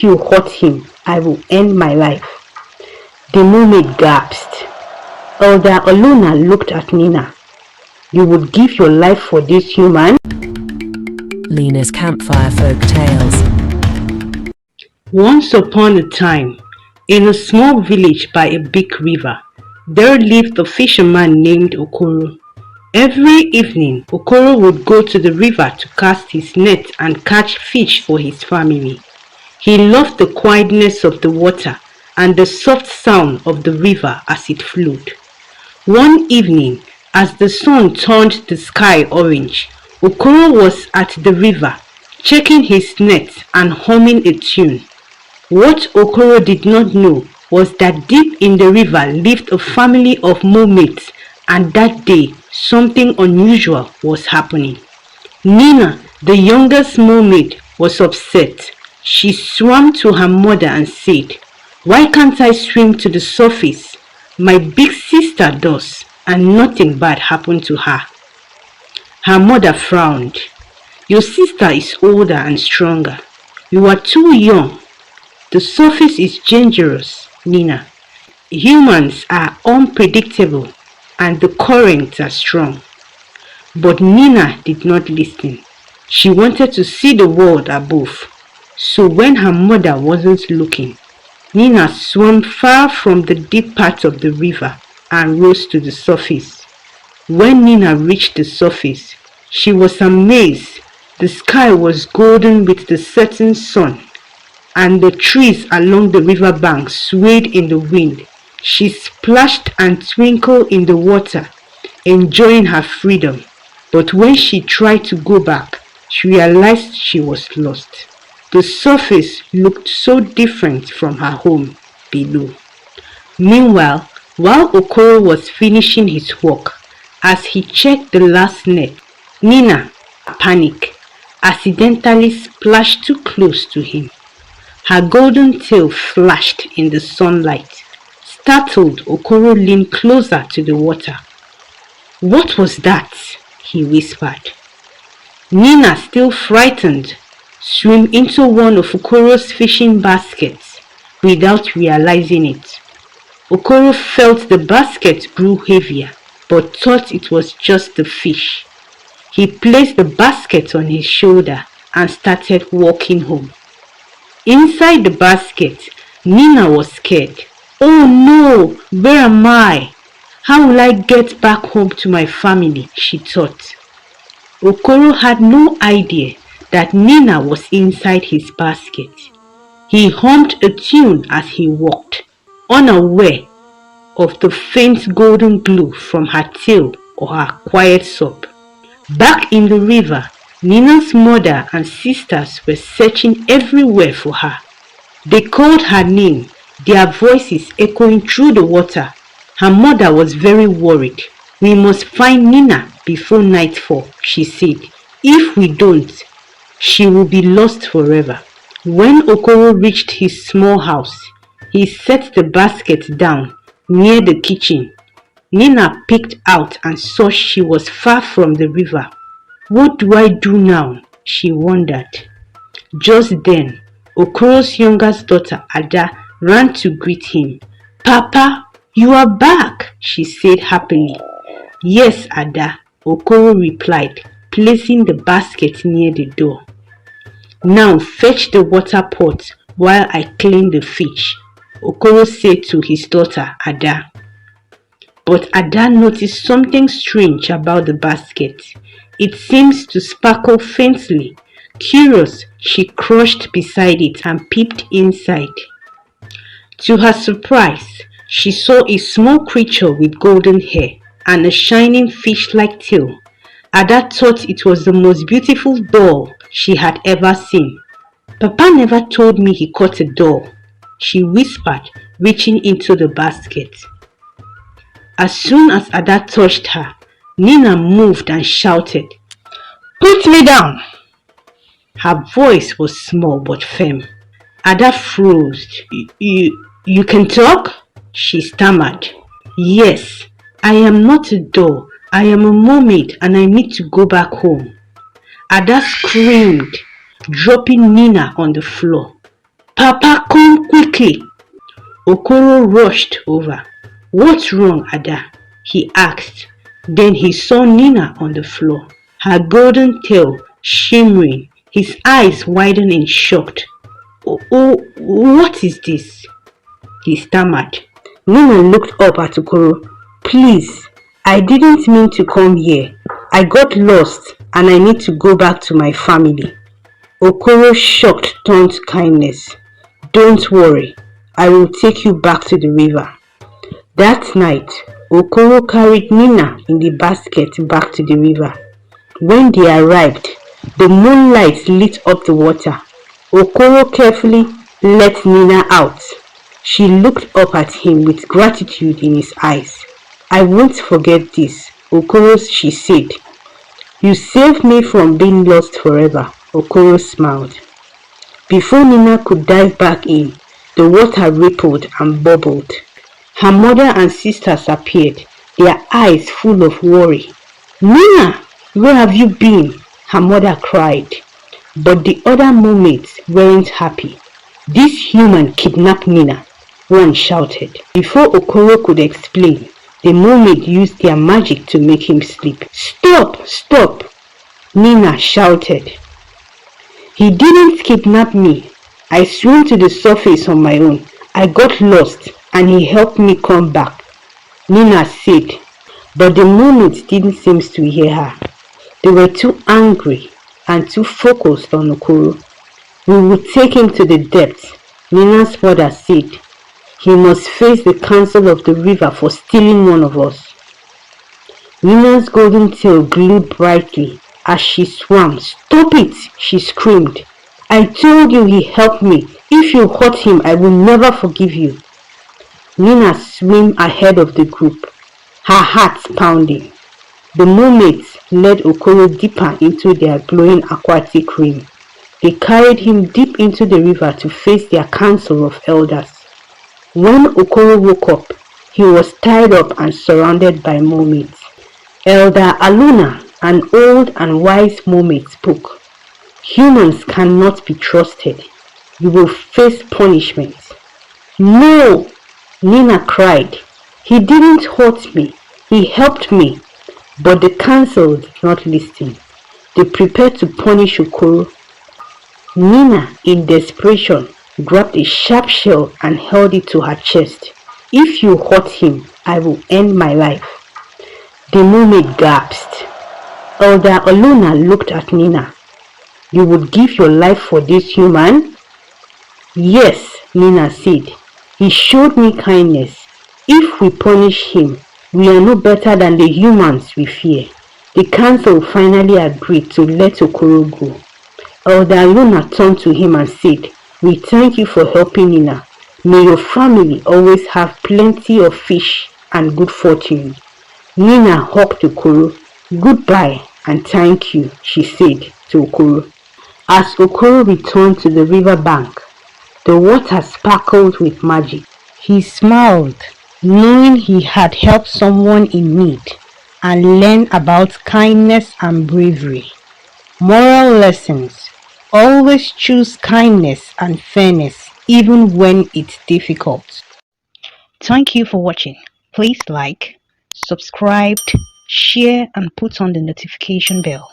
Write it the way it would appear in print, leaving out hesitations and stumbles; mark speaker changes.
Speaker 1: You hurt him, I will end my life. The mermaid gasped. Elder Oluna looked at Nina. You would give your life for this human?
Speaker 2: Lina's Campfire Folktales.
Speaker 1: Once upon a time, in a small village by a big river, there lived a fisherman named Okuro. Every evening, Okuro would go to the river to cast his net and catch fish for his family. He loved the quietness of the water and the soft sound of the river as it flowed. One evening, as the sun turned the sky orange, Okuro was at the river, checking his net and humming a tune. What Okuro did not know was that deep in the river lived a family of mermaids, and that day something unusual was happening. Nina, the youngest mermaid, was upset. She swam to her mother and said, "Why can't I swim to the surface? My big sister does, and nothing bad happened to her." Her mother frowned. "Your sister is older and stronger. You are too young. The surface is dangerous, Nina. Humans are unpredictable and the currents are strong." But Nina did not listen. She wanted to see the world above. So when her mother wasn't looking, Nina swam far from the deep part of the river and rose to the surface. When Nina reached the surface, she was amazed. The sky was golden with the setting sun, and the trees along the river bank swayed in the wind. She splashed and twinkled in the water, enjoying her freedom. But when she tried to go back, she realized she was lost. The surface looked so different from her home below. Meanwhile, while Okuro was finishing his work, as he checked the last net, Nina, panicked, accidentally splashed too close to him. Her golden tail flashed in the sunlight. Startled, Okuro leaned closer to the water. "What was that?" he whispered. Nina, still frightened, swam into one of Okuro's fishing baskets without realizing it. Okuro felt the basket grew heavier, but thought it was just the fish. He placed the basket on his shoulder and started walking home. Inside the basket, Nina was scared. "Oh no, where am I? How will I get back home to my family?" she thought. Okuro had no idea that Nina was inside his basket. He hummed a tune as he walked, unaware of the faint golden glow from her tail or her quiet sob. Back in the river, Nina's mother and sisters were searching everywhere for her. They called her name, their voices echoing through the water. Her mother was very worried. "We must find Nina before nightfall," she said. "If we don't, she will be lost forever." When Okuro reached his small house, he set the basket down near the kitchen. Nina peeked out and saw she was far from the river. "What do I do now?" she wondered. Just then, Okuro's youngest daughter, Ada, ran to greet him. "Papa, you are back," she said happily. "Yes, Ada," Okuro replied, placing the basket near the door. "Now fetch the water pot while I clean the fish," Okuro said to his daughter, Ada. But Ada noticed something strange about the basket. It seemed to sparkle faintly. Curious, she crouched beside it and peeped inside. To her surprise, she saw a small creature with golden hair and a shining fish-like tail. Ada thought it was the most beautiful doll she had ever seen. "Papa never told me he caught a doll," she whispered, reaching into the basket. As soon as Ada touched her, Nina moved and shouted, "Put me down!" Her voice was small but firm. Ada froze. You can talk?" she stammered. "Yes, I am not a doll. I am a mermaid and I need to go back home." Ada screamed, dropping Nina on the floor. Papa, come quickly! Okuro rushed over. What's wrong, Ada? He asked. Then he saw Nina on the floor, her golden tail shimmering, his eyes widened in shock. Oh, what is this? He stammered. Nina looked up at Okuro. Please, I didn't mean to come here. I got lost and I need to go back to my family. Okuro shocked turned to kindness. Don't worry, I will take you back to the river. That night, Okuro carried Nina in the basket back to the river. When they arrived, the moonlight lit up the water. Okuro carefully let Nina out. She looked up at him with gratitude in his eyes. I won't forget this, Okuro, she said. You saved me from being lost forever, Okuro smiled. Before Nina could dive back in, the water rippled and bubbled. Her mother and sisters appeared, their eyes full of worry. Nina, where have you been? Her mother cried. But the other mermaids weren't happy. This human kidnapped Nina, one shouted. Before Okuro could explain, the mermaid used their magic to make him sleep. Stop! Stop! Nina shouted. He didn't kidnap me. I swam to the surface on my own. I got lost and he helped me come back, Nina said. But the mermaids didn't seem to hear her. They were too angry and too focused on Okuro. We will take him to the depths, Nina's mother said. He must face the council of the river for stealing one of us. Nina's golden tail glowed brightly as she swam. Stop it, she screamed. I told you he helped me. If you hurt him, I will never forgive you. Nina swam ahead of the group, her heart pounding. The mermaids led Okuro deeper into their glowing aquatic ring. They carried him deep into the river to face their council of elders. When Okuro woke up, he was tied up and surrounded by mermaids. Elder Aluna, an old and wise mermaid, spoke. Humans cannot be trusted. You will face punishment. No, Nina cried. He didn't hurt me. He helped me. But the council did not listen. They prepared to punish Okuro. Nina, in desperation, grabbed a sharp shell and held it to her chest. If you hurt him, I will end my life. The mermaid gasped. Elder Aluna looked at Nina. You would give your life for this human? Yes, Nina said. He showed me kindness. If we punish him, we are no better than the humans we fear. The council finally agreed to let Okuro go. Elder Luna turned to him and said, We thank you for helping Nina. May your family always have plenty of fish and good fortune. Nina hugged Okuro. Goodbye and thank you, she said to Okuro. As Okuro returned to the river bank, the water sparkled with magic. He smiled, knowing he had helped someone in need and learned about kindness and bravery. Moral lessons: always choose kindness and fairness even when it's difficult. Thank you for watching. Please like, subscribe, share and put on the notification bell.